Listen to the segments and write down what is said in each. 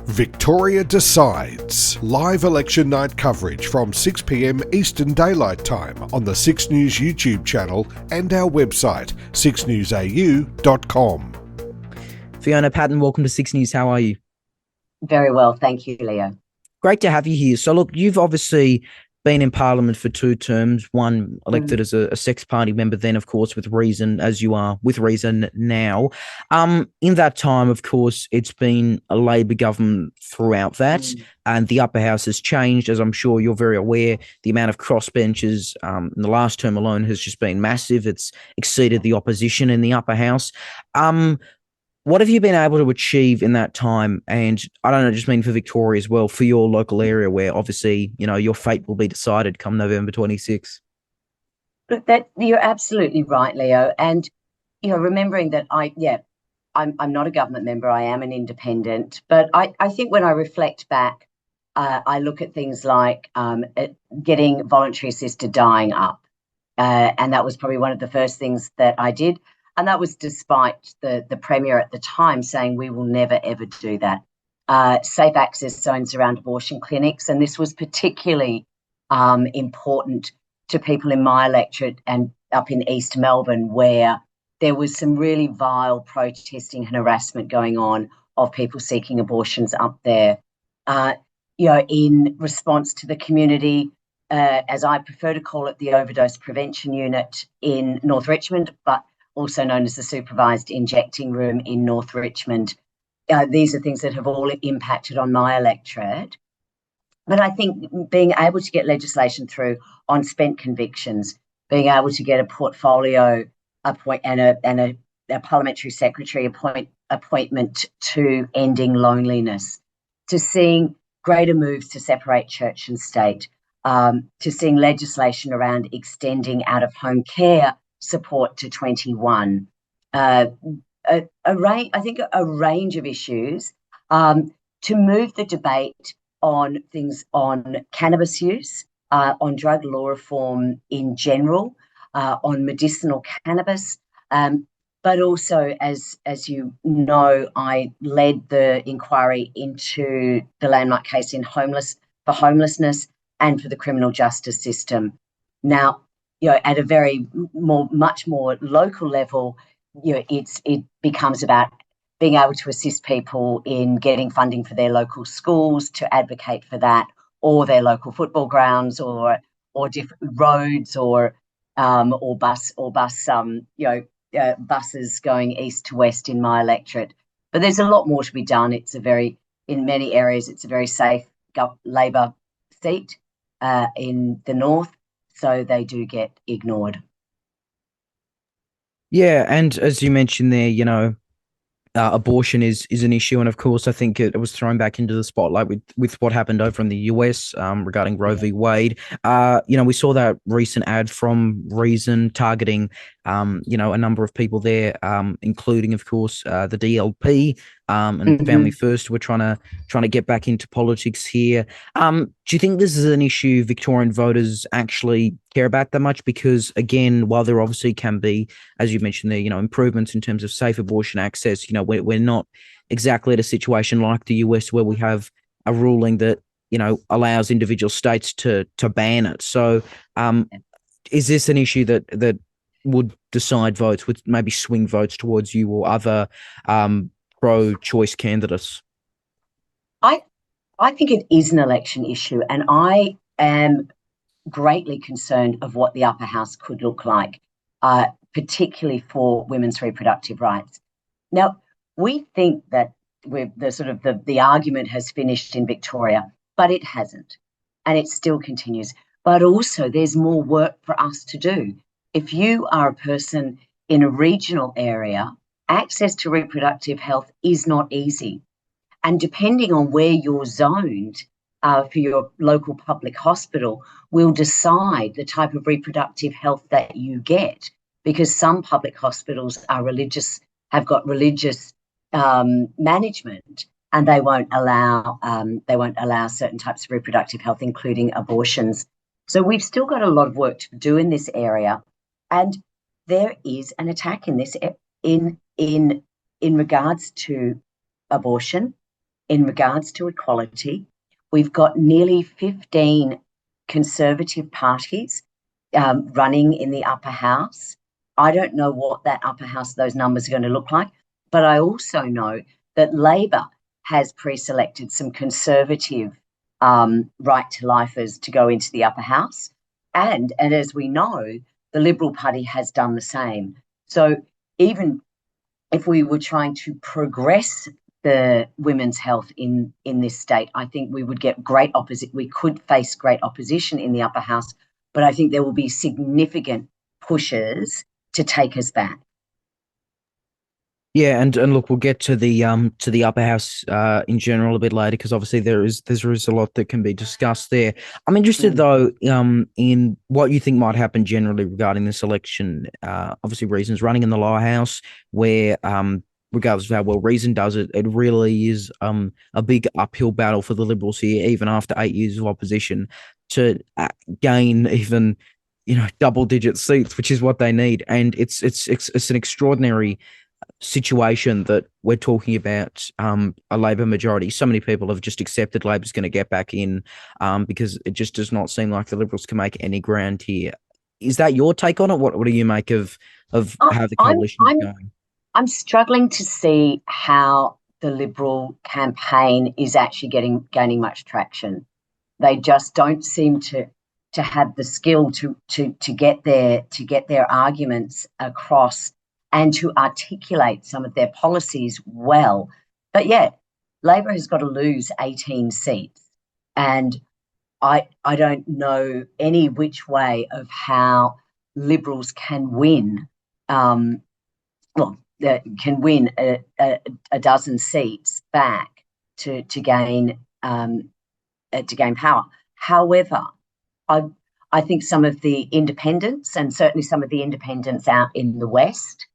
Victoria Decides. Live election night coverage from 6 p.m. Eastern Daylight Time on the 6 News YouTube channel and our website, SIXNewsAU.com. Fiona Patten, welcome to 6 News. How are you? Very well, thank you, Leo. Great to have you here. So look, you've obviously been in Parliament for 2 terms, one elected as a Sex Party member, then, of course, with Reason, as you are with Reason now. In that time, of course, it's been a Labor government throughout that, and the upper house has changed, as I'm sure you're very aware. The amount of crossbenchers in the last term alone has just been massive. It's exceeded the opposition in the upper house. What have you been able to achieve in that time? And I don't know, just mean for Victoria as well, for your local area where obviously, you know, your fate will be decided come November 26. Look, that you're absolutely right, Leo. And, you know, remembering that I'm not a government member, I am an independent. But I think when I reflect back, I look at things like getting voluntary assisted dying up. And that was probably one of the first things that I did. And that was despite the Premier at the time saying we will never, ever do that. Safe access zones around abortion clinics. And this was particularly important to people in my electorate and up in East Melbourne, where there was some really vile protesting and harassment going on of people seeking abortions up there. In response to the community, as I prefer to call it, the overdose prevention unit in North Richmond, but also known as the supervised injecting room in North Richmond. These are things that have all impacted on my electorate. But I think being able to get legislation through on spent convictions, being able to get a portfolio and a parliamentary secretary appointment to ending loneliness, to seeing greater moves to separate church and state, to seeing legislation around extending out-of-home care support to 21, a range of issues to move the debate on things on cannabis use, on drug law reform in general, on medicinal cannabis, but also, as you know, I led the inquiry into the landmark case in homelessness and for the criminal justice system. Now, you know, at a much more local level, you know, it becomes about being able to assist people in getting funding for their local schools, to advocate for that, or their local football grounds, or different roads, or buses going east to west in my electorate. But there's a lot more to be done. In many areas, it's a very safe Labor seat in the north. So they do get ignored. Yeah, and as you mentioned there, you know, abortion is an issue, and of course, I think it was thrown back into the spotlight with what happened over in the US regarding Roe v. Wade. We saw that recent ad from Reason targeting, a number of people there, including, of course, the DLP and Family First. We're trying to get back into politics here. Do you think this is an issue Victorian voters actually care about that much? Because again, while there obviously can be, as you mentioned there, you know, improvements in terms of safe abortion access, you know, we're not exactly at a situation like the US where we have a ruling that, you know, allows individual states to ban it. So is this an issue that would decide votes, would maybe swing votes towards you or other pro-choice candidates? I think it is an election issue, and I am greatly concerned of what the upper house could look like, particularly for women's reproductive rights. Now, we think that the argument has finished in Victoria, but it hasn't, and it still continues. But also, there's more work for us to do. If you are a person in a regional area, access to reproductive health is not easy. And depending on where you're zoned for your local public hospital will decide the type of reproductive health that you get, because some public hospitals have got religious management, and they won't allow certain types of reproductive health, including abortions. So we've still got a lot of work to do in this area, and there is an attack in this in regards to abortion, in regards to equality. We've got nearly 15 Conservative parties running in the upper house. I don't know what that upper house, those numbers are going to look like, but I also know that Labor has pre-selected some Conservative right-to-lifers to go into the upper house. And as we know, the Liberal Party has done the same. So even if we were trying to progress the women's health in this state, I think we would get we could face great opposition in the upper house, but I think there will be significant pushes to take us back. Yeah, and look, we'll get to the upper house in general a bit later, because obviously there is a lot that can be discussed there. I'm interested though in what you think might happen generally regarding this election. Obviously, Reason's running in the lower house, where regardless of how well Reason does it, it really is a big uphill battle for the Liberals here, even after 8 years of opposition, to gain even double-digit seats, which is what they need, and it's an extraordinary situation that we're talking about a Labor majority. So many people have just accepted Labor's going to get back in because it just does not seem like the Liberals can make any ground here. Is that your take on it? What do you make of how the coalition is going? I'm struggling to see how the Liberal campaign is actually gaining much traction. They just don't seem to have the skill to get their arguments across and to articulate some of their policies well. But yet, Labor has got to lose 18 seats. And I don't know any which way of how Liberals can win, can win a dozen seats back to gain power. However, I think some of the independents, and certainly some of the independents out in the West,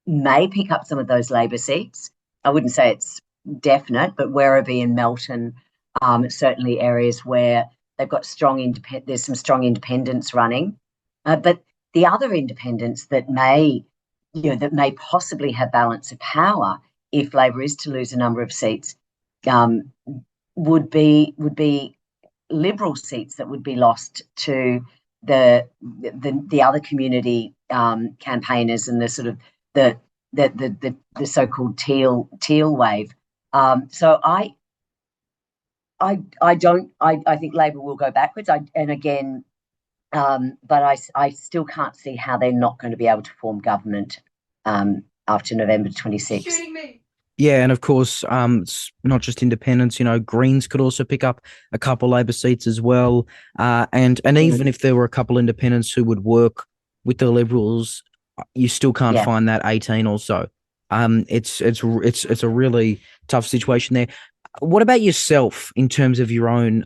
may pick up some of those Labor seats. I wouldn't say it's definite, but Werribee and Melton, certainly areas where they've got there's some strong independents running. But the other independents that may possibly have balance of power if Labor is to lose a number of seats, would be Liberal seats that would be lost to the other community campaigners and the sort of the so-called teal wave. So I think Labor will go backwards. But I still can't see how they're not going to be able to form government after November 26th. Yeah, and of course, it's not just independents. Greens could also pick up a couple Labor seats as well. And even if there were a couple independents who would work with the Liberals, you still can't find that 18 or so. It's a really tough situation there. What about yourself in terms of your own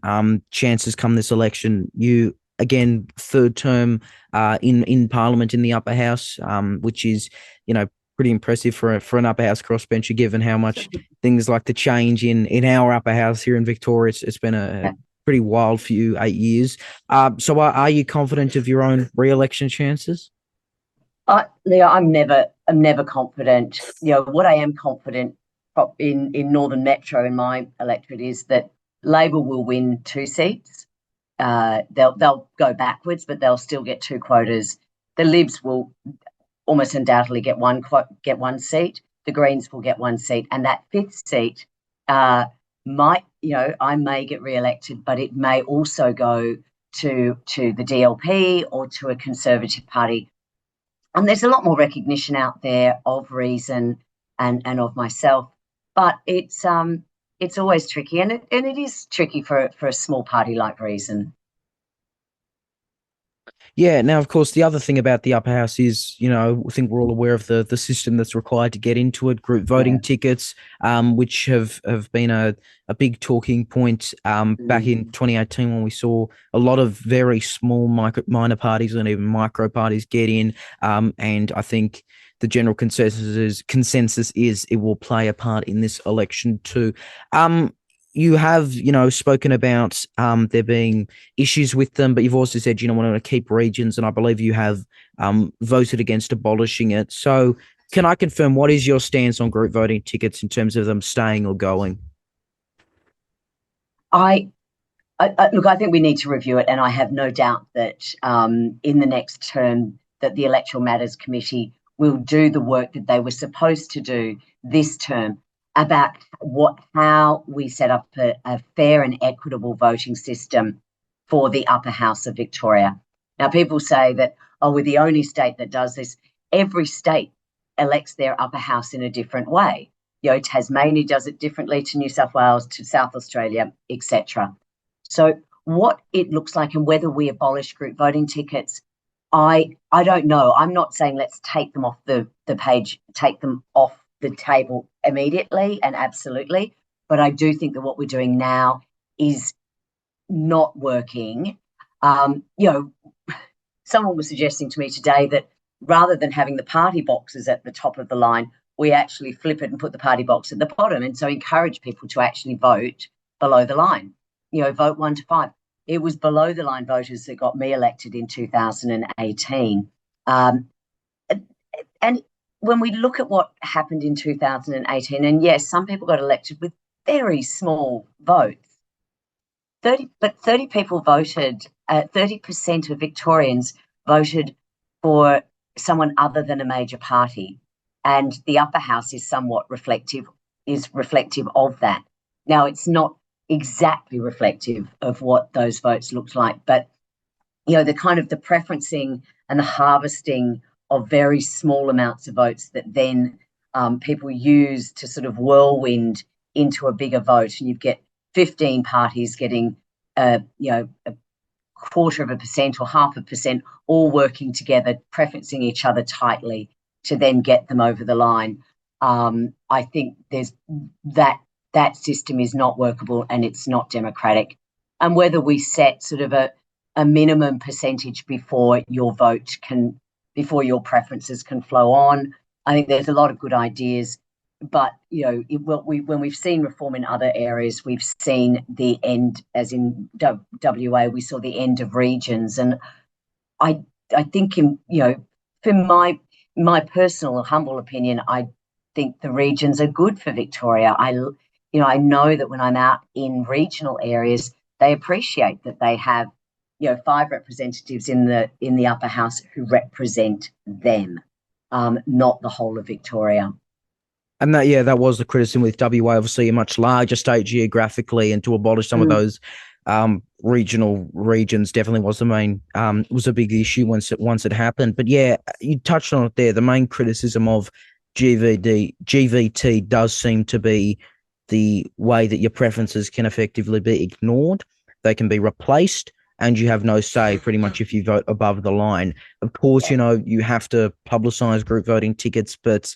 chances come this election? You, again, third term in Parliament in the upper house, which is, pretty impressive for an upper house crossbencher, given how much things like the change in our upper house here in Victoria. It's been a pretty wild few 8 years. So are you confident of your own re-election chances? Leo, I'm never confident. What I am confident in Northern Metro in my electorate is that Labor will win 2 seats. They'll go backwards, but they'll still get 2 quotas. The Libs will almost undoubtedly get one seat. The Greens will get 1 seat, and that 5th seat I may get re-elected, but it may also go to the DLP or to a Conservative party. And there's a lot more recognition out there of Reason and of myself, but it's always tricky, and it is tricky for a small party like Reason. Yeah. Now, of course, the other thing about the upper house is, I think we're all aware of the system that's required to get into it, group voting tickets, which have been a big talking point back in 2018 when we saw a lot of very small minor parties and even micro parties get in. And I think the general consensus is it will play a part in this election too. You have, spoken about there being issues with them, but you've also said, want to keep regions, and I believe you have voted against abolishing it. So Can I confirm, what is your stance on group voting tickets in terms of them staying or going? Look, I think we need to review it, and I have no doubt that in the next term that the Electoral Matters Committee will do the work that they were supposed to do this term about how we set up a fair and equitable voting system for the upper house of Victoria. Now, people say that, oh, we're the only state that does this. Every state elects their upper house in a different way. Tasmania does it differently to New South Wales, to South Australia, etc. So what it looks like and whether we abolish group voting tickets, I don't know. I'm not saying let's take them off the page, take them off the table immediately and absolutely. But I do think that what we're doing now is not working. Someone was suggesting to me today that rather than having the party boxes at the top of the line, we actually flip it and put the party box at the bottom. And so encourage people to actually vote below the line. Vote 1 to 5. It was below the line voters that got me elected in 2018. And when we look at what happened in 2018, and yes, some people got elected with very small votes. 30 people voted, 30% of Victorians voted for someone other than a major party. And the upper house is somewhat reflective of that. Now, it's not exactly reflective of what those votes looked like, but the kind of the preferencing and the harvesting of very small amounts of votes that then people use to sort of whirlwind into a bigger vote, and you get 15 parties getting a 0.25% or 0.5% all working together, preferencing each other tightly to then get them over the line. I think there's that system is not workable and it's not democratic. And whether we set sort of a minimum percentage before your preferences can flow on, I think there's a lot of good ideas. But when we've seen reform in other areas, we've seen the end, as in WA, we saw the end of regions. And I think for my personal humble opinion, I think the regions are good for Victoria. I know that when I'm out in regional areas, they appreciate that they have 5 representatives in the upper house who represent them, not the whole of Victoria. And that was the criticism with WA, obviously a much larger state geographically, and to abolish some of those regional regions definitely was the main was a big issue once it happened. But yeah, you touched on it there. The main criticism of GVT does seem to be the way that your preferences can effectively be ignored. They can be replaced, and you have no say pretty much if you vote above the line. Of course, you have to publicise group voting tickets, but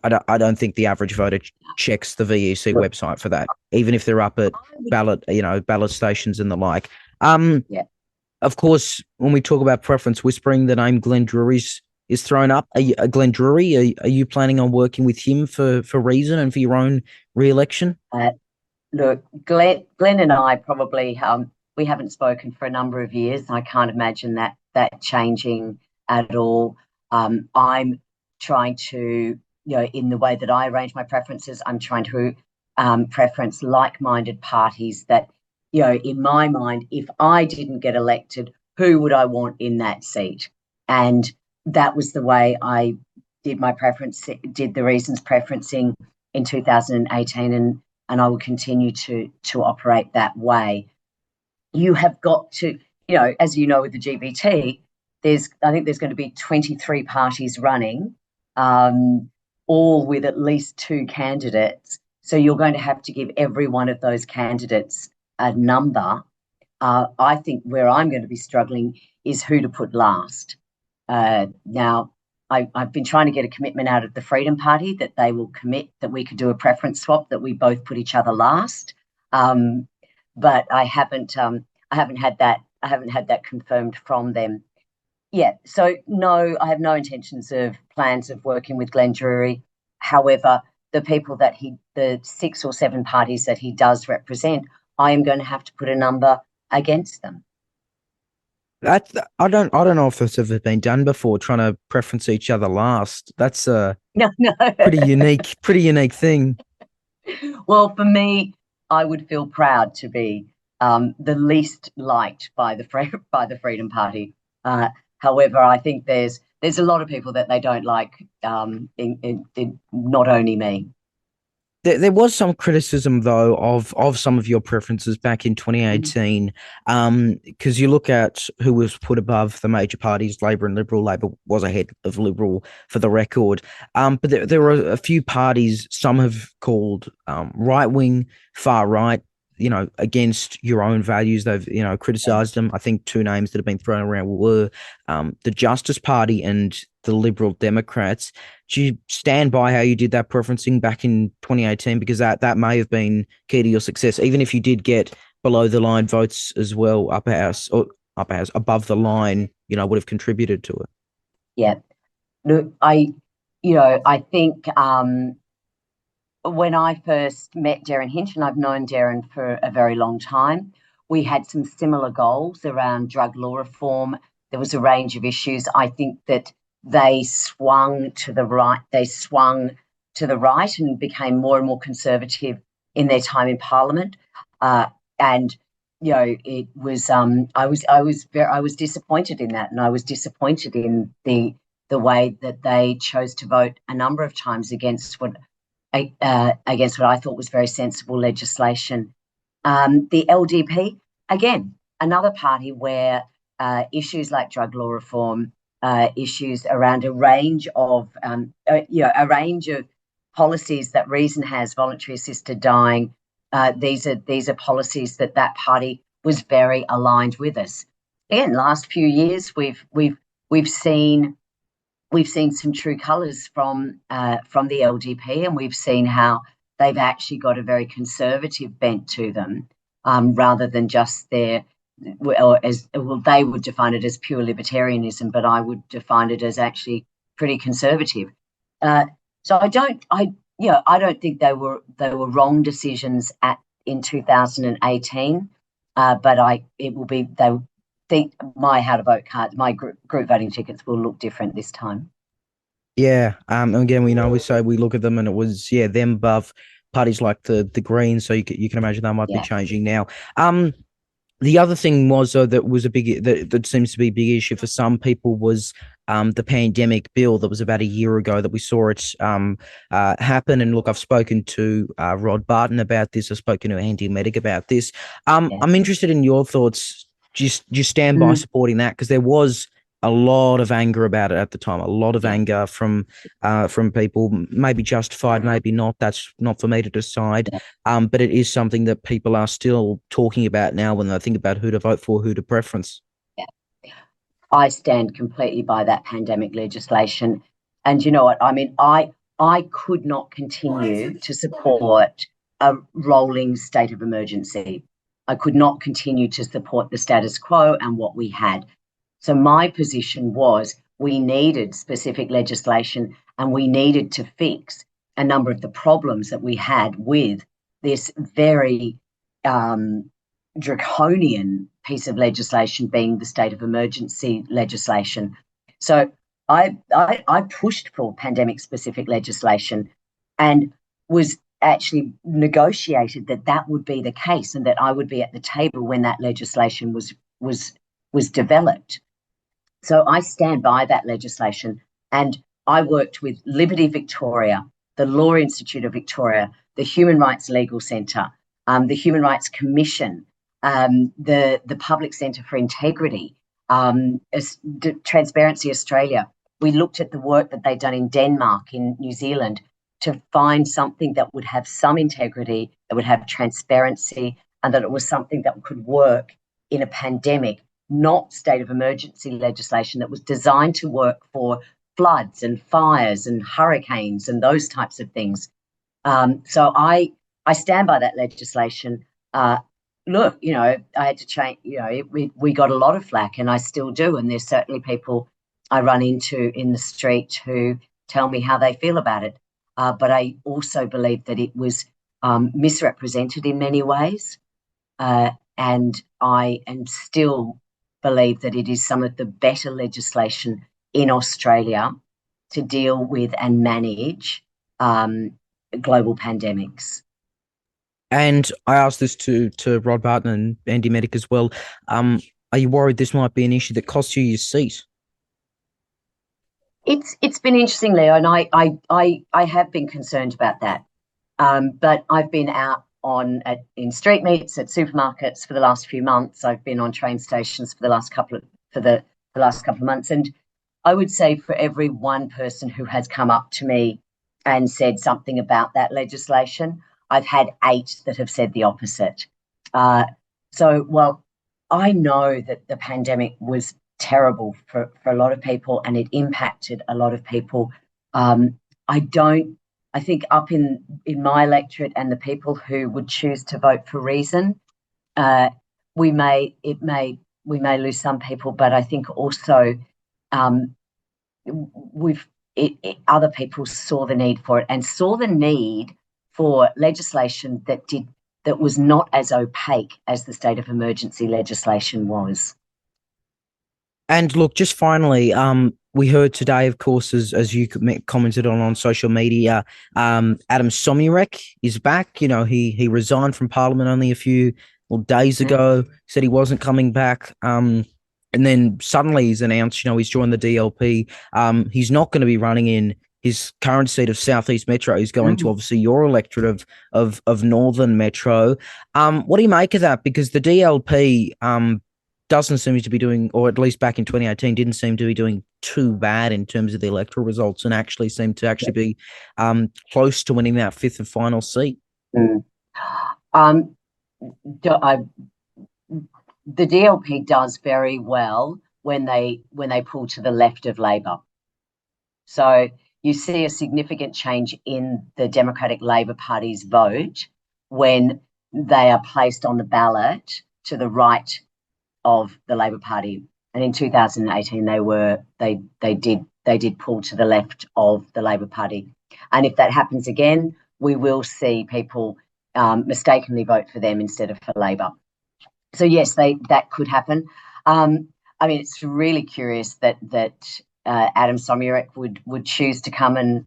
I don't think the average voter checks the VEC website for that, even if they're up at ballot stations and the like. Of course, when we talk about preference whispering, the name Glenn Drury is thrown up. Glenn Drury, are you planning on working with him for reason and for your own re-election? Look, Glenn and I probably we haven't spoken for a number of years. I can't imagine that changing at all. I'm trying to, in the way that I arrange my preferences, I'm trying to preference like-minded parties that, in my mind, if I didn't get elected, who would I want in that seat? And that was the way I did the reasons preferencing in 2018, and I will continue to operate that way. You have got to, as you know, with the GBT, I think there's going to be 23 parties running, all with at least 2 candidates. So you're going to have to give every one of those candidates a number. I think where I'm going to be struggling is who to put last. Now, I've been trying to get a commitment out of the Freedom Party that they will commit that we could do a preference swap, that we both put each other last. But I haven't had that confirmed from them. Yeah, so no, I have no plans of working with Glenn Drury. However, the people the 6 or 7 parties that he does represent, I am going to have to put a number against them. I don't know if that's ever been done before, trying to preference each other last. That's No, no. Pretty unique thing. Well, for me, I would feel proud to be the least liked by the Freedom Party. However, I think there's a lot of people that they don't like, in not only me. There was some criticism though of some of your preferences back in 2018, because you look at who was put above the major parties, Labor and Liberal. Labor was ahead of Liberal for the record, but there were a few parties. Some have called right wing, far right, against your own values. They've criticised them. I think two names that have been thrown around were the Justice Party and the Liberal Democrats. Do you stand by how you did that preferencing back in 2018? Because that may have been key to your success, even if you did get below the line votes as well, upper house above the line, would have contributed to it. Yeah. Look, I think when I first met Darren Hinch, and I've known Darren for a very long time, we had some similar goals around drug law reform. There was a range of issues. I think that they swung to the right. And became more and more conservative in their time in Parliament. And it was I was disappointed in that, and I was disappointed in the way that they chose to vote a number of times against what I thought was very sensible legislation. The LDP, again, another party where issues like drug law reform, issues around a range of policies that Reason has, voluntary assisted dying. These are policies that party was very aligned with us. Again, last few years we've seen some true colours from the LDP, and we've seen how they've actually got a very conservative bent to them, rather than just they would define it as pure libertarianism, but I would define it as actually pretty conservative. So I don't think they were wrong decisions in 2018, but my how to vote cards, my group voting tickets will look different this time. Yeah. And again, we look at them and it was them above parties like the Greens. So you can imagine that might be changing now. The other thing was that seems to be a big issue for some people was the pandemic bill that was about a year ago that we saw it happen. And look, I've spoken to Rod Barton about this. I've spoken to Andy Medic about this. I'm interested in your thoughts. Do you stand by supporting that? Because there was a lot of anger about it at the time, a lot of anger from people, maybe justified, maybe not. That's not for me to decide. But it is something that people are still talking about now when they think about who to vote for, who to preference. Yeah. I stand completely by that pandemic legislation. And you know what? I mean, I could not continue to support a rolling state of emergency. I could not continue to support the status quo and what we had. So my position was we needed specific legislation, and we needed to fix a number of the problems that we had with this very draconian piece of legislation, being the state of emergency legislation. So I pushed for pandemic specific legislation, and was actually negotiated that would be the case, and that I would be at the table when that legislation was developed. So I stand by that legislation, and I worked with Liberty Victoria, the Law Institute of Victoria, the Human Rights Legal Centre, the Human Rights Commission, the Public Centre for Integrity, Transparency Australia. We looked at the work that they'd done in Denmark, in New Zealand, to find something that would have some integrity, that would have transparency, and that it was something that could work in a pandemic, not state of emergency legislation that was designed to work for floods and fires and hurricanes and those types of things. So I stand by that legislation. Look, I had to change, we got a lot of flack, and I still do. And there's certainly people I run into in the street who tell me how they feel about it. But I also believe that it was misrepresented in many ways. And I am still believe that it is some of the better legislation in Australia to deal with and manage global pandemics. And I asked this to Rod Barton and Andy Medic as well. Are you worried this might be an issue that costs you your seat? It's been interesting, Leo, and I have been concerned about that. But I've been out in street meets at supermarkets for the last few months. I've been on train stations for the last couple of months, and I would say for every one person who has come up to me and said something about that legislation, I've had 8 that have said the opposite. So while I know that the pandemic was terrible for a lot of people and it impacted a lot of people, I think up in my electorate and the people who would choose to vote for reason, we may lose some people, but I think also other people saw the need for it and saw the need for legislation that was not as opaque as the state of emergency legislation was. And look, just finally, we heard today, of course, as you commented on social media, Adem Somyurek is back. You know, he resigned from Parliament only a few days ago, said he wasn't coming back. And then suddenly he's announced, you know, he's joined the DLP. He's not going to be running in his current seat of Southeast Metro. He's going to obviously your electorate of Northern Metro. What do you make of that? Because the DLP doesn't seem to be doing, or at least back in 2018, didn't seem to be doing too bad in terms of the electoral results, and actually seemed to be close to winning that 5th and final seat. The DLP does very well when they pull to the left of Labor. So you see a significant change in the Democratic Labor Party's vote when they are placed on the ballot to the right of the Labor Party, and in 2018 they did pull to the left of the Labor Party, and if that happens again, we will see people mistakenly vote for them instead of for Labor. So yes, that could happen. I mean, it's really curious that Adem Somyurek would choose to come and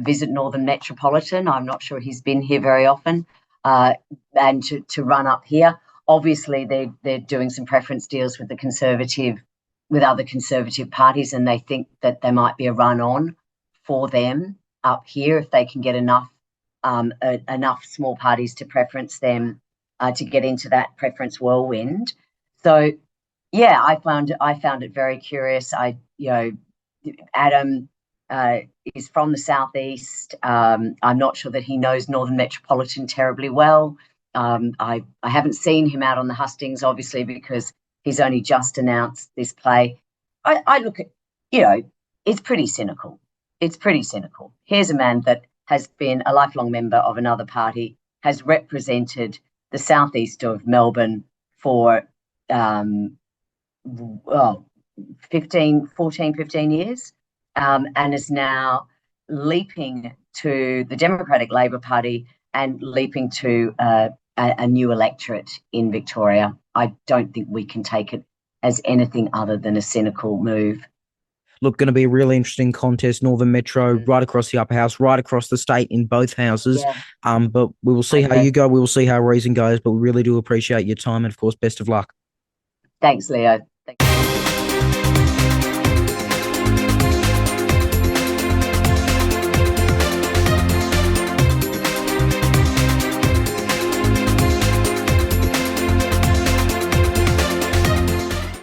visit Northern Metropolitan. I'm not sure he's been here very often, and to run up here. Obviously, they're doing some preference deals with other Conservative parties, and they think that there might be a run on for them up here if they can get enough small parties to preference them to get into that preference whirlwind. So, yeah, I found it very curious. Adem is from the Southeast. I'm not sure that he knows Northern Metropolitan terribly well. I haven't seen him out on the hustings, obviously, because he's only just announced this play. I look at, it's pretty cynical. It's pretty cynical. Here's a man that has been a lifelong member of another party, has represented the southeast of Melbourne for 15 years, and is now leaping to the Democratic Labor Party and leaping to a new electorate in Victoria. I don't think we can take it as anything other than a cynical move. Look, going to be a really interesting contest. Northern Metro, right across the upper house, right across the state in both houses. Yeah. But we will see how you go. We will see how Reason goes. But we really do appreciate your time, and of course, best of luck. Thanks, Leo.